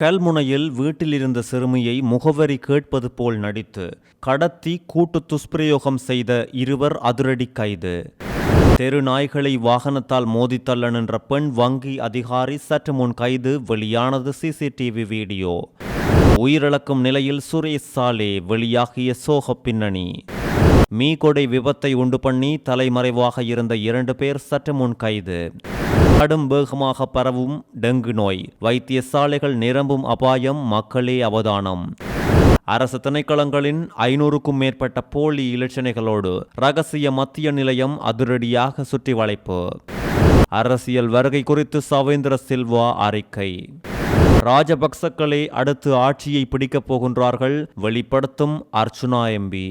கல்முனையில் வீட்டில் இருந்த சிறுமியை முகவரி கேட்பது போல் நடித்து கடத்தி கூட்டு துஷ்பிரயோகம் செய்த இருவர் அதிரடி கைது. தெரு நாய்களை வாகனத்தால் மோதித்தள்ள நின்ற பெண் வங்கி அதிகாரி சற்று முன் கைது. வெளியானது சிசிடிவி வீடியோ. உயிரிழக்கும் நிலையில் சுரேஷ் சாலே, வெளியாகிய சோக பின்னணி. மீகொடை விபத்தை உண்டு பண்ணி தலைமறைவாக இருந்த 2 பேர் சற்று முன் கைது. கடும் வேகமாக பரவும் டெங்கு நோய், வைத்தியசாலைகள் நிரம்பும் அபாயம், மக்களே அவதானம். அரசு திணைக்களங்களின் 500க்கும் மேற்பட்ட போலி இலட்சணைகளோடு ரகசிய மத்திய நிலையம் அதிரடியாக சுற்றி வளைப்பு. அரசியல் வருகை குறித்து சவேந்திர சில்வா அறிக்கை. ராஜபக்சக்களே அடுத்து ஆட்சியை பிடிக்கப் போகின்றார்கள், வெளிப்படுத்தும் அர்ச்சுனா எம்பி.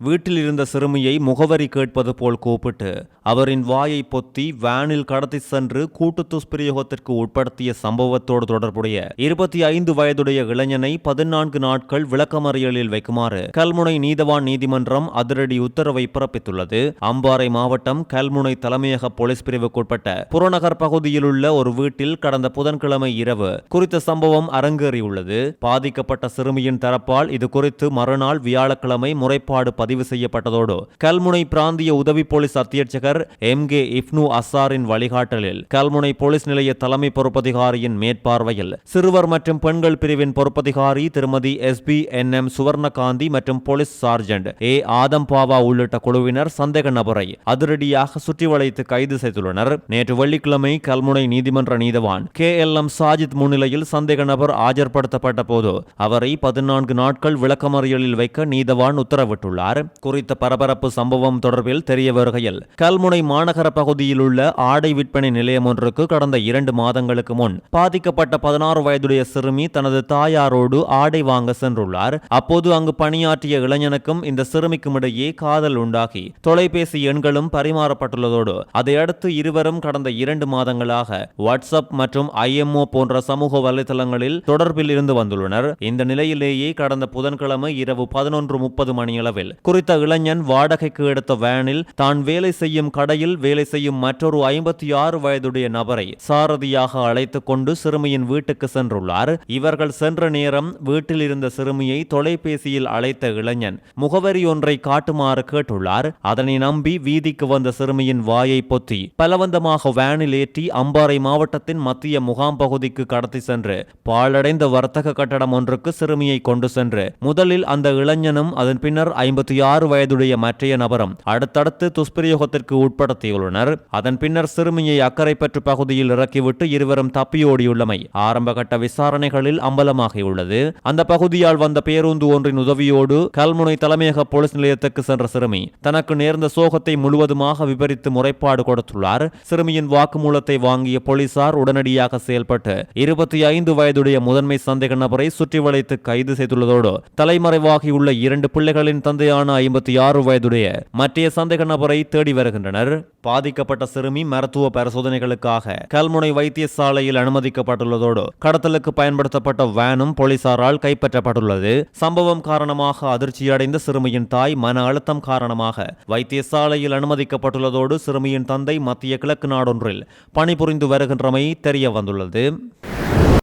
வீட்டில் இருந்த சிறுமியை முகவரி கேட்பது போல் கூப்பிட்டு அவரின் வாயை பொத்தி வேனில் கடத்தி சென்று கூட்டு துஷ்பிரயோகத்திற்கு உட்படுத்திய சம்பவத்தோடு தொடர்புடைய 25 வயதுடைய இளைஞனை 14 நாட்கள் விளக்கமறியலில் வைக்குமாறு கல்முனை நீதவான் நீதிமன்றம் அதிரடி உத்தரவை பிறப்பித்துள்ளது. அம்பாறை மாவட்டம் கல்முனை தலைமையக போலீஸ் பிரிவுக்குட்பட்ட புறநகர் பகுதியில் உள்ள ஒரு வீட்டில் கடந்த புதன்கிழமை இரவு குறித்த சம்பவம் அரங்கேறியுள்ளது. பாதிக்கப்பட்ட சிறுமியின் தரப்பால் இது குறித்து மறுநாள் வியாழக்கிழமை முறைப்பாடு பதிவு செய்யப்பட்டதோடு கல்முனை பிராந்திய உதவி போலீஸ் அத்தியட்சகர் MK இப்னு அசாரின் வழிகாட்டலில் கல்முனை போலீஸ் நிலைய தலைமை பொறுப்பதிகாரியின் மேற்பார்வையில் சிறுவர் மற்றும் பெண்கள் பிரிவின் பொறுப்பதிகாரி திருமதி SBNM சுவர்ணகாந்தி மற்றும் போலீஸ் சார்ஜென்ட் A ஆதம்பாவா உள்ளிட்ட குழுவினர் சந்தேக நபரை அதிரடியாக சுற்றி வளைத்து கைது செய்துள்ளனர். நேற்று வெள்ளிக்கிழமை கல்முனை நீதிமன்ற நீதவான் KLM சாஜித் முன்னிலையில் சந்தேக நபர் ஆஜர்படுத்தப்பட்ட போது அவரை 14 நாட்கள் விளக்கமறியலில் வைக்க நீதவான் உத்தரவிட்டுள்ளார். குறித்த பரபரப்பு சம்பவம் தொடர்பில் தெரிய வருகையில் கல்முனை மாநகர பகுதியில் உள்ள ஆடை விற்பனை நிலையம் ஒன்றுக்கு கடந்த 2 மாதங்களுக்கு முன் பாதிக்கப்பட்ட 16 வயதுடைய சிறுமி தனது தாயாரோடு ஆடை வாங்க சென்றுள்ளார். அப்போது அங்கு பணியாற்றிய இளைஞனுக்கும் இந்த சிறுமிக்கும் இடையே காதல் உண்டாகி தொலைபேசி எண்களும் பரிமாறப்பட்டுள்ளதோடு அதையடுத்து இருவரும் கடந்த 2 மாதங்களாக வாட்ஸ்அப் மற்றும் IMO போன்ற சமூக வலைதளங்களில் தொடர்பில் இருந்து வந்துள்ளனர். இந்த நிலையிலேயே கடந்த புதன்கிழமை இரவு 11:30 மணியளவில் குறித்த இளைஞன் வாடகைக்கு எடுத்த வேனில் தான் வேலை செய்யும் கடையில் வேலை செய்யும் மற்றொரு 56 வயதுடைய நபரை சாரதியாக அழைத்துக் கொண்டு சிறுமியின் வீட்டுக்கு சென்றுள்ளார். இவர்கள் சென்ற நேரம் வீட்டில் இருந்த சிறுமியை தொலைபேசியில் அழைத்த இளைஞன் முகவரி ஒன்றை காட்டுமாறு கேட்டுள்ளார். அதனை நம்பி வீதிக்கு வந்த சிறுமியின் வாயை பொத்தி பலவந்தமாக வேனில் ஏற்றி அம்பாறை மாவட்டத்தின் மத்திய முகாம் பகுதிக்கு கடத்தி சென்று பாழடைந்த வர்த்தக கட்டடம் ஒன்றுக்கு சிறுமியை கொண்டு சென்று முதலில் அந்த இளைஞனும் அதன் பின்னர் 56 வயதுடைய மற்றைய நபரும் அடுத்தடுத்து துஷ்பிரயோகத்திற்கு உட்படுத்தியுள்ளனர். அதன் பின்னர் சிறுமியை அக்கரைப்பற்று பகுதியில் இறக்கிவிட்டு இருவரும் தப்பியோடியுள்ளமை ஆரம்பகட்ட விசாரணைகளில் அம்பலமாகியுள்ளது. அந்த பகுதியால் வந்த பேருந்து ஒன்றின் உதவியோடு கல்முனை தலைமையக போலீஸ் நிலையத்துக்கு சென்ற சிறுமி தனக்கு நேர்ந்த சோகத்தை முழுவதுமாக விபரித்து முறைப்பாடு கொடுத்துள்ளார். சிறுமியின் வாக்குமூலத்தை வாங்கிய போலீசார் உடனடியாக செயல்பட்டு 25 வயதுடைய முதன்மை சந்தேக நபரை சுற்றி வளைத்து கைது செய்துள்ளதோடு தலைமறைவாகியுள்ள 2 பிள்ளைகளின் தந்தையான 56 வயதுடைய மற்றைய சந்தேக நபரை தேடி வருகின்றனர். பாதிக்கப்பட்ட சிறுமி மருத்துவ பரிசோதனைகளுக்காக கல்முனை வைத்தியசாலையில் அனுமதிக்கப்பட்டுள்ளதோடு கடத்தலுக்கு பயன்படுத்தப்பட்ட வேனும் போலீசாரால் கைப்பற்றப்பட்டுள்ளது. சம்பவம் காரணமாக அதிர்ச்சியடைந்த சிறுமியின் தாய் மன அழுத்தம் காரணமாக வைத்தியசாலையில் அனுமதிக்கப்பட்டுள்ளதோடு சிறுமியின் தந்தை மத்திய கிழக்கு நாடொன்றில் பணிபுரிந்து வருகின்றமை தெரிய வந்துள்ளது.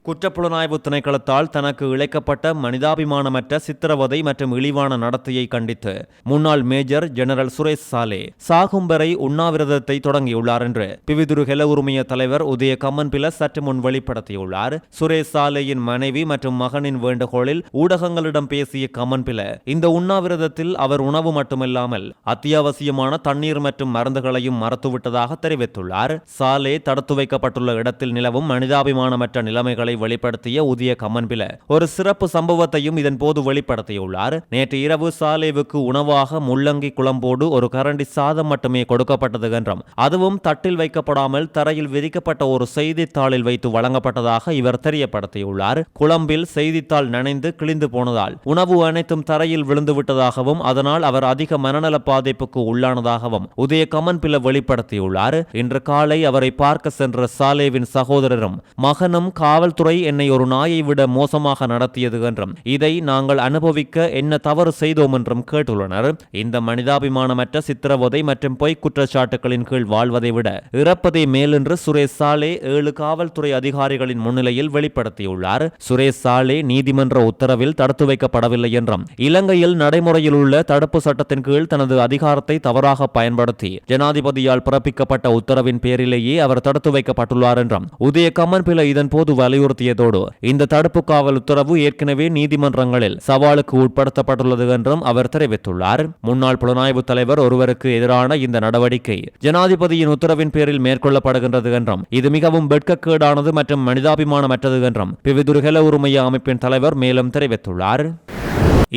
குற்றப்புலனாய்வு திணைக்களத்தால் தனக்கு இழைக்கப்பட்ட மனிதாபிமானமற்ற சித்திரவதை மற்றும் இழிவான நடத்தையை கண்டித்து முன்னாள் மேஜர் ஜெனரல் சுரேஷ் சாலே சாகும் வரை உண்ணாவிரதத்தை தொடங்கியுள்ளார் என்று பிவிதுரு ஹெல உரிமைய தலைவர் உதய கம்மன்பில சற்று முன் வெளிப்படுத்தியுள்ளார். சுரேஷ் சாலேயின் மனைவி மற்றும் மகனின் வேண்டுகோளில் ஊடகங்களிடம் பேசிய கம்மன்பில இந்த உண்ணாவிரதத்தில் அவர் உணவு மட்டுமில்லாமல் அத்தியாவசியமான தண்ணீர் மற்றும் மருந்துகளையும் மறுத்துவிட்டதாக தெரிவித்துள்ளார். சாலே தடுத்து வைக்கப்பட்டுள்ள இடத்தில் நிலவும் மனிதாபிமானமற்ற நிலைமைகளை வெளிப்படுத்திய உதய கம்மன்பில ஒரு சிறப்பு சம்பவத்தையும் இதன் போது வெளிப்படுத்தியுள்ளார். நேற்று இரவு சாலேவுக்கு உணவாக முள்ளங்கி குழம்போடு ஒரு கரண்டி சாதம் மட்டுமே கொடுக்கப்பட்டது என்றும் அதுவும் தட்டில் வைக்கப்படாமல் தரையில் விரிக்கப்பட்ட ஒரு செய்தித்தாளில் வைத்து வழங்கப்பட்டதாக இவர் தெரியப்படுத்தியுள்ளார். குழம்பில் செய்தித்தாள் நனைந்து கிழிந்து போனதால் உணவு அனைத்தும் தரையில் விழுந்து விட்டதாகவும் அதனால் அவர் அதிக மனநல பாதிப்புக்கு உள்ளானதாகவும் உதய கம்மன்பில வெளிப்படுத்தியுள்ளார். இன்று காலை அவரை பார்க்க சென்ற சாலேவின் சகோதரரும் மகனும் காவல்துறை காவல்துறை என்னை ஒரு நாயை விட மோசமாக நடத்தியது என்றும் இதை நாங்கள் அனுபவிக்க என்ன தவறு செய்தோம் என்றும் கேட்டுள்ளனர். இந்த மனிதாபிமானமற்ற சித்திரவதை மற்றும் பொய் குற்றச்சாட்டுகளின் கீழ் வாழ்வதை விட இறப்பதே மேலென்று சுரேஷ் சாலே 7 காவல்துறை அதிகாரிகளின் முன்னிலையில் வெளிப்படுத்தியுள்ளார். சுரேஷ் சாலே நீதிமன்ற உத்தரவில் தடுத்து வைக்கப்படவில்லை என்றும் இலங்கையில் நடைமுறையில் உள்ள தடுப்பு சட்டத்தின் கீழ் தனது அதிகாரத்தை தவறாக பயன்படுத்தி ஜனாதிபதியால் பிறப்பிக்கப்பட்ட உத்தரவின் பேரிலேயே அவர் தடுத்து வைக்கப்பட்டுள்ளார் என்றும் உதய கம்மன்பில இதன் போது வலியுறுத்தியதோடு இந்த தடுப்பு காவல் உத்தரவு ஏற்கனவே நீதிமன்றங்களில் சவாலுக்கு உட்படுத்தப்பட்டுள்ளது என்றும் அவர் தெரிவித்துள்ளார். முன்னாள் புலனாய்வு தலைவர் ஒருவருக்கு எதிரான இந்த நடவடிக்கை ஜனாதிபதியின் உத்தரவின் பேரில் மேற்கொள்ளப்படுகின்றது என்றும் இது மிகவும் வெட்கக்கேடானது மற்றும் மனிதாபிமானமற்றது என்றும் பிவிதுருகெல உரிமைய அமைப்பின் தலைவர் மேலும் தெரிவித்துள்ளார்.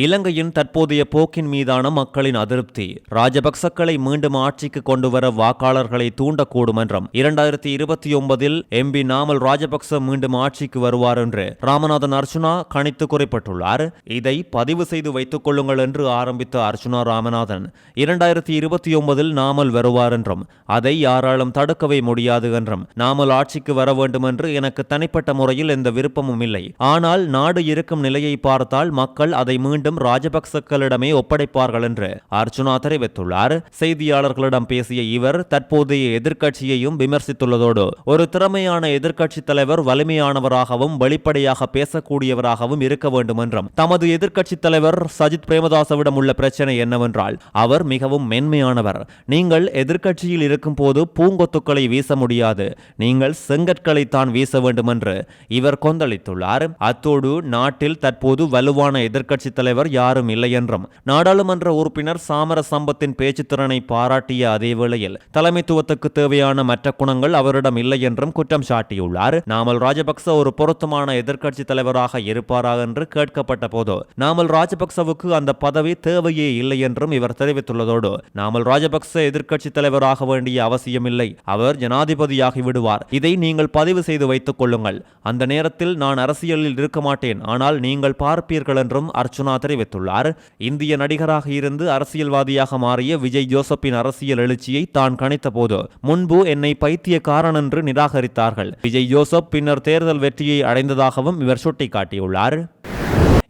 இலங்கையின் தற்போதைய போக்கின் மீதான மக்களின் அதிருப்தி ராஜபக்சக்களை மீண்டும் ஆட்சிக்கு கொண்டுவர வாக்காளர்களை தூண்டக்கூடும் என்றும் 2029 எம்பி நாமல் ராஜபக்ச மீண்டும் ஆட்சிக்கு வருவார் என்று ராமநாதன் அர்ச்சுனா கணித்து குறிப்பிட்டுள்ளார். இதை பதிவு செய்து வைத்துக் கொள்ளுங்கள் என்று ஆரம்பித்த அர்ச்சுனா ராமநாதன் 2029 நாமல் வருவார் என்றும் அதை யாராலும் தடுக்கவே முடியாது என்றும் நாமல் ஆட்சிக்கு வர வேண்டும் என்று எனக்கு தனிப்பட்ட முறையில் எந்த விருப்பமும் இல்லை. ஆனால் நாடு இருக்கும் நிலையை பார்த்தால் மக்கள் அதை மீண்டும் ராஜபக்சக்களிடமே ஒப்படைப்பார்கள் என்று அர்ச்சுனா தெரிவித்துள்ளார். செய்தியாளர்களிடம் பேசிய இவர் தற்போதைய எதிர்க்கட்சியையும் விமர்சித்துள்ளதோடு ஒரு திறமையான எதிர்க்கட்சி தலைவர் வலிமையானவராகவும் வெளிப்படையாக பேசக்கூடியவராகவும் இருக்க வேண்டும் என்றும் தமது எதிர்க்கட்சி தலைவர் சஜித் பிரேமதாசவிடம் உள்ள பிரச்சனை என்னவென்றால் அவர் மிகவும் மென்மையானவர். நீங்கள் எதிர்க்கட்சியில் இருக்கும் போது பூங்கொத்துக்களை வீச முடியாது, நீங்கள் செங்கற்களை தான் வீச வேண்டும் என்று இவர் கொந்தளித்துள்ளார். அத்தோடு நாட்டில் தற்போது வலுவான எதிர்க்கட்சி தலைவர் யாரும் இல்லை என்றும் நாடாளுமன்ற உறுப்பினர் சாமர சம்பத்தின் பேச்சுத்திறனை பாராட்டிய அதே வேளையில் தலைமைத்துவத்துக்கு தேவையான மற்ற குணங்கள் அவரிடம் இல்லை என்றும் குற்றம் சாட்டியுள்ளார். நாமல் ராஜபக்ச ஒரு பொருத்தமான எதிர்க்கட்சி தலைவராக இருப்பாரா என்று கேட்கப்பட்ட போது நாமல் ராஜபக்சவுக்கு அந்த பதவி தேவையே இல்லை என்றும் இவர் தெரிவித்துள்ளதோடு நாமல் ராஜபக்ச எதிர்க்கட்சி தலைவராக வேண்டிய அவசியமில்லை, அவர் ஜனாதிபதியாகி விடுவார், இதை நீங்கள் பதிவு செய்து வைத்துக் கொள்ளுங்கள், அந்த நேரத்தில் நான் அரசியலில் இருக்க மாட்டேன், ஆனால் நீங்கள் பார்ப்பீர்கள் என்றும் அர்ச்சுனா தெரிவித்துள்ளார். இந்திய நடிகராக இருந்து அரசியல்வாதியாக மாறிய விஜய் ஜோசப்பின் அரசியல் எழுச்சியை தான் கணித்த போது முன்பு என்னை பைத்தியக்காரன் என்று நிராகரித்தார்கள். விஜய் ஜோசப் பின்னர் தேர்தல் வெற்றியை அடைந்ததாகவும் இவர் சுட்டிக்காட்டியுள்ளார்.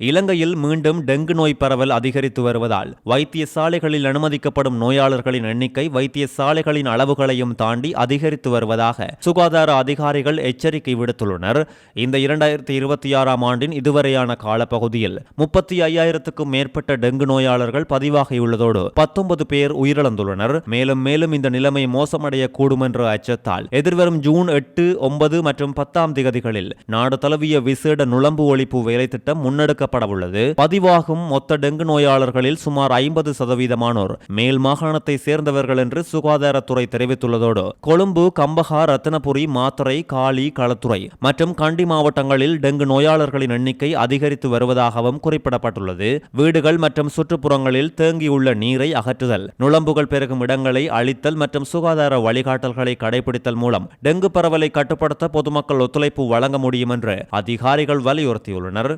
இலங்கையில் மீண்டும் டெங்கு நோய் பரவல் அதிகரித்து வருவதால் வைத்தியசாலைகளில் அனுமதிக்கப்படும் நோயாளர்களின் எண்ணிக்கை வைத்தியசாலைகளின் அளவுகளையும் தாண்டி அதிகரித்து வருவதாக சுகாதார அதிகாரிகள் எச்சரிக்கை விடுத்துள்ளனர். இந்த 2026ஆம் ஆண்டின் இதுவரையான காலப்பகுதியில் 35,000க்கும் மேற்பட்ட டெங்கு நோயாளர்கள் பதிவாகியுள்ளதோடு 19 பேர் உயிரிழந்துள்ளனர். மேலும் இந்த நிலைமை மோசமடையக்கூடும் என்ற அச்சத்தால் எதிர்வரும் ஜூன் 8, 9 மற்றும் 10ஆம் திகதிகளில் நாடு தழுவிய விசேட நுளம்பு ஒழிப்பு வேலை திட்டம் முன்னெடுக்க பதிவாகும் மொத்த டெங்கு நோயாளர்களில் சுமார் 50% மேல் மாகாணத்தை சேர்ந்தவர்கள் என்று சுகாதாரத்துறை தெரிவித்துள்ளதோடு கொழும்பு, கம்பஹா, ரத்தினபுரி, மாத்தறை, காலி, களத்துறை மற்றும் கண்டி மாவட்டங்களில் டெங்கு நோயாளர்களின் எண்ணிக்கை அதிகரித்து வருவதாகவும் குறிப்பிடப்பட்டுள்ளது. வீடுகள் மற்றும் சுற்றுப்புறங்களில் தேங்கியுள்ள நீரை அகற்றுதல், நுளம்புகள் பெருகும் இடங்களை அழித்தல் மற்றும் சுகாதார வழிகாட்டல்களை கடைபிடித்தல் மூலம் டெங்கு பரவலை கட்டுப்படுத்த பொதுமக்கள் ஒத்துழைப்பு வழங்க முடியும் என்று அதிகாரிகள் வலியுறுத்தியுள்ளனர்.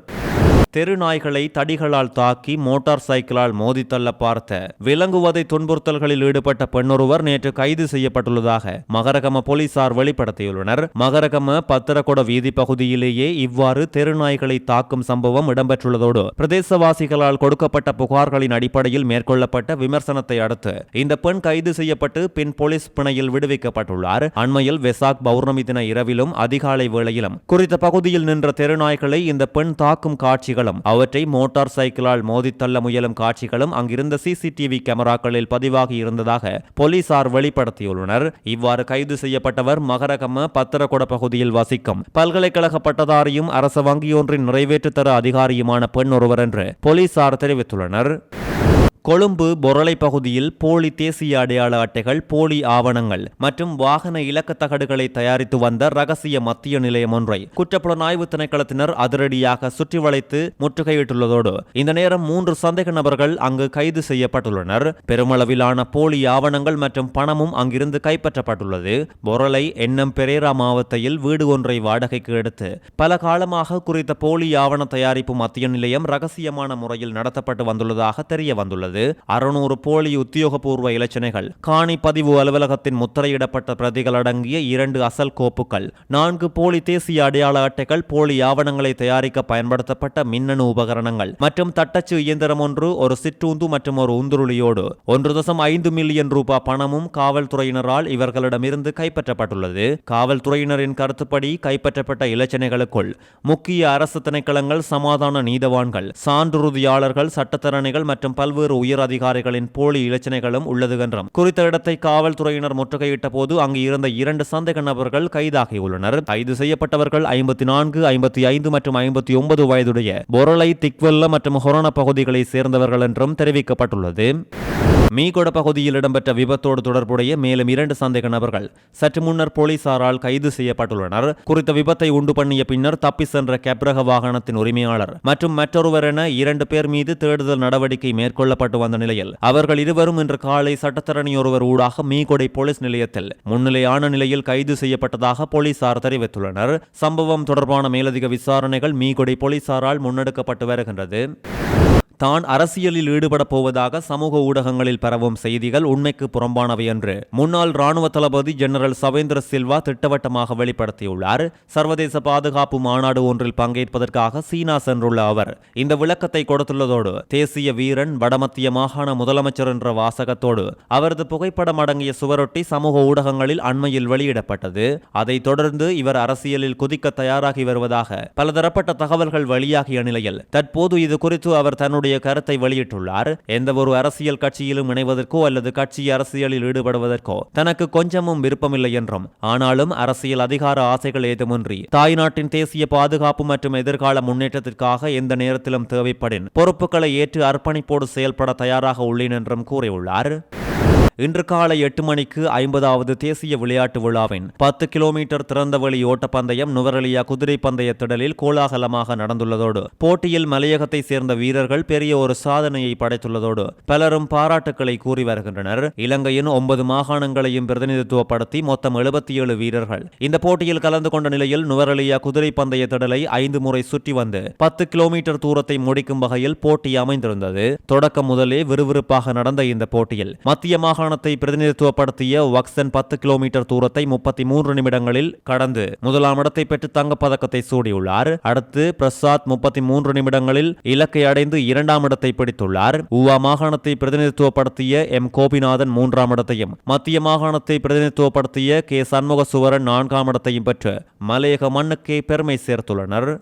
தெருநாய்களை தடிகளால் தாக்கி மோட்டார் சைக்கிளால் மோதி தள்ள பார்த்த விலங்குவதை துன்புறுத்தல்களில் ஈடுபட்ட பெண்ணொருவர் நேற்று கைது செய்யப்பட்டுள்ளதாக மகரகம போலீசார் வெளிப்படுத்தியுள்ளனர். மகரகம பத்திரகொட வீதி பகுதியிலேயே இவ்வாறு தெருநாய்களை தாக்கும் சம்பவம் இடம்பெற்றுள்ளதோடு பிரதேசவாசிகளால் கொடுக்கப்பட்ட புகார்களின் அடிப்படையில் மேற்கொள்ளப்பட்ட விமர்சனத்தை அடுத்து இந்த பெண் கைது செய்யப்பட்டு பின் போலீஸ் பிணையில் விடுவிக்கப்பட்டுள்ளார். அண்மையில் வெசாக் பௌர்ணமி தின இரவிலும் அதிகாலை வேளையிலும் குறித்த பகுதியில் நின்ற தெருநாய்களை இந்த பெண் தாக்கும் காட்சிகள் அவற்றை மோட்டார் சைக்கிளால் மோதித்தள்ள முயலும் காட்சிகளும் அங்கிருந்த சிசிடிவி கேமராக்களில் பதிவாகி இருந்ததாக போலீசார் வெளிப்படுத்தியுள்ளனர். இவ்வாறு கைது செய்யப்பட்டவர் மகரகம பத்திரகொட பகுதியில் வசிக்கும் பல்கலைக்கழக பட்டதாரியும் அரசு வங்கியொன்றின் நிறைவேற்றுத்தர அதிகாரியுமான பெண் ஒருவர் என்று போலீசார் தெரிவித்துள்ளனர். கொழும்பு பொரளை பகுதியில் போலி தேசிய அடையாள அட்டைகள், போலி ஆவணங்கள் மற்றும் வாகன இலக்க தகடுகளை தயாரித்து வந்த ரகசிய மத்திய நிலையம் ஒன்றை குற்றப்புலனாய்வு திணைக்களத்தினர் அதிரடியாக சுற்றி வளைத்து முற்றுகையிட்டுள்ளதோடு இந்த நேரம் 3 சந்தேக நபர்கள் அங்கு கைது செய்யப்பட்டுள்ளனர். பெருமளவிலான போலி ஆவணங்கள் மற்றும் பணமும் அங்கிருந்து கைப்பற்றப்பட்டுள்ளது. பொரளை எண்ணம் பெரேரா மாவட்டத்தில் வீடு ஒன்றை வாடகைக்கு எடுத்து பல காலமாக குறித்த போலி ஆவண தயாரிப்பு மத்திய நிலையம் ரகசியமான முறையில் நடத்தப்பட்டு வந்துள்ளதாக தெரிய வந்துள்ளது. செய்யப்பட்டுள்ளது. 600 போலி உத்தியோகபூர்வ இலச்சினைகள், காணி பதிவு அலுவலகத்தின் முத்திரையிடப்பட்ட பிரதிகள் அடங்கிய 2 அசல் கோப்புகள், 4 போலி தேசிய அடையாள அட்டைகள், போலி ஆவணங்களை தயாரிக்க பயன்படுத்தப்பட்ட மின்னணு உபகரணங்கள் மற்றும் தட்டச்சு இயந்திரம் ஒன்று, ஒரு சிற்றூந்து மற்றும் ஒரு உந்துருளியோடு 1.5 மில்லியன் ரூபாய் பணமும் காவல்துறையினரால் இவர்களிடமிருந்து கைப்பற்றப்பட்டுள்ளது. காவல்துறையினரின் கருத்துப்படி கைப்பற்றப்பட்ட இலச்சினைகளுக்குள் முக்கிய அரசு திணைக்களங்கள், சமாதான நீதவான்கள், சான்றுறுதியாளர்கள், சட்டத்தரணிகள் மற்றும் பல்வேறு உயர் அதிகாரிகளின் போலி இலச்சினைகளும் உள்ளது என்றும், குறித்த இடத்தை காவல்துறையினர் முற்றுகையிட்ட போது அங்கு இருந்த 2 சந்தேக நபர்கள் கைதாகியுள்ளனர். கைது செய்யப்பட்டவர்கள் 54, 55 மற்றும் 59 வயதுடைய பொரளை, திக்வெல்ல மற்றும் ஹொரண பகுதிகளை சேர்ந்தவர்கள் என்றும் தெரிவிக்கப்பட்டுள்ளது. மீகொட பகுதியில் இடம்பெற்ற விபத்தோடு தொடர்புடைய மேலும் 2 சந்தேக நபர்கள் சற்று முன்னர் போலீசாரால் கைது செய்யப்பட்டுள்ளனர். குறித்த விபத்தை உண்டு பண்ணிய பின்னர் தப்பி சென்ற கேப்ரக வாகனத்தின் உரிமையாளர் மற்றும் மற்றொருவர் என 2 பேர் மீது தேடுதல் நடவடிக்கை மேற்கொள்ளப்பட்டு வந்த நிலையில் அவர்கள் இருவரும் இன்று காலை சட்டத்தரணி ஒருவர் ஊடாக மீகொடை போலீஸ் நிலையத்தில் முன்னிலையான நிலையில் கைது செய்யப்பட்டதாக போலீசார் தெரிவித்துள்ளனர். சம்பவம் தொடர்பான மேலதிக விசாரணைகள் மீகொடை போலீசாரால் முன்னெடுக்கப்பட்டு வருகின்றது. தான் அரசியலில் ஈடுபடப் போவதாக சமூக ஊடகங்களில் பரவும் செய்திகள் உண்மைக்கு புறம்பானவை என்று முன்னாள் ராணுவ தளபதி ஜெனரல் சவேந்திர சில்வா திட்டவட்டமாக வெளிப்படுத்தியுள்ளார். சர்வதேச பாதுகாப்பு மாநாடு ஒன்றில் பங்கேற்பதற்காக சீனா சென்றுள்ள அவர் இந்த விளக்கத்தை கொடுத்துள்ளதோடு, தேசிய வீரன், வடமத்திய மாகாண முதலமைச்சர் என்ற வாசகத்தோடு அவரது புகைப்படம் அடங்கிய சுவரொட்டி சமூக ஊடகங்களில் அண்மையில் வெளியிடப்பட்டது. அதைத் தொடர்ந்து இவர் அரசியலில் குதிக்க தயாராகி வருவதாக பலதரப்பட்ட தகவல்கள் வெளியாகிய நிலையில் தற்போது இது குறித்து அவர் தன்னுடைய கருத்தை வெளியிட்டுள்ளார். எந்த ஒரு அரசியல் கட்சியிலும் இணைவதற்கோ அல்லது கட்சி அரசியலில் ஈடுபடுவதற்கோ தனக்கு கொஞ்சமும் விருப்பமில்லை என்றும், ஆனாலும் அரசியல் அதிகார ஆசைகள் ஏதுமின்றி தாய்நாட்டின் தேசிய பாதுகாப்பு மற்றும் எதிர்கால முன்னேற்றத்திற்காக எந்த நேரத்திலும் தேவைப்படின் பொறுப்புகளை ஏற்று அர்ப்பணிப்போடு செயல்பட தயாராக உள்ளேன் என்றும் கூறியுள்ளார். இன்று காலை 8 மணிக்கு 50வது தேசிய விளையாட்டு விழாவின் 10 கிலோமீட்டர் திறந்தவெளி ஓட்டப்பந்தயம் நுவரெலியா குதிரை பந்தய திடலில் கோலாகலமாக நடந்துள்ளதோடு, போட்டியில் மலையகத்தை சேர்ந்த வீரர்கள் பெரிய ஒரு சாதனையை படைத்துள்ளதோடு பலரும் பாராட்டுக்களை கூறி வருகின்றனர். இலங்கையின் 9 மாகாணங்களையும் பிரதிநிதித்துவப்படுத்தி மொத்தம் 77 வீரர்கள் இந்த போட்டியில் கலந்து கொண்ட நிலையில் நுவரெலியா குதிரை பந்தய திடலை 5 முறை சுற்றி வந்து 10 கிலோமீட்டர் தூரத்தை முடிக்கும் வகையில் போட்டி அமைந்திருந்தது. தொடக்கம் முதலே விறுவிறுப்பாக நடந்த இந்த போட்டியில் மத்திய மாகாணத்தை பிரதிநிதித்துவப்படுத்திய வக்சன் 10 கிலோமீட்டர் தூரத்தை 33 நிமிடங்களில் கடந்து முதலாம் இடத்தை பெற்று தங்கப்பதக்கத்தை சூடியுள்ளார். அடுத்து பிரசாத் 33 நிமிடங்களில் இலக்கை அடைந்து 2ஆம் இடத்தை பிடித்துள்ளார். ஊவா மாகாணத்தை பிரதிநிதித்துவப்படுத்திய எம் கோபிநாதன் 3ஆம் இடத்தையும், மத்திய மாகாணத்தை பிரதிநிதித்துவப்படுத்திய கே சண்முக சுவரன் 4ஆம் இடத்தையும் பெற்று மலையக மண்ணுக்கே பெருமை சேர்த்துள்ளனர்.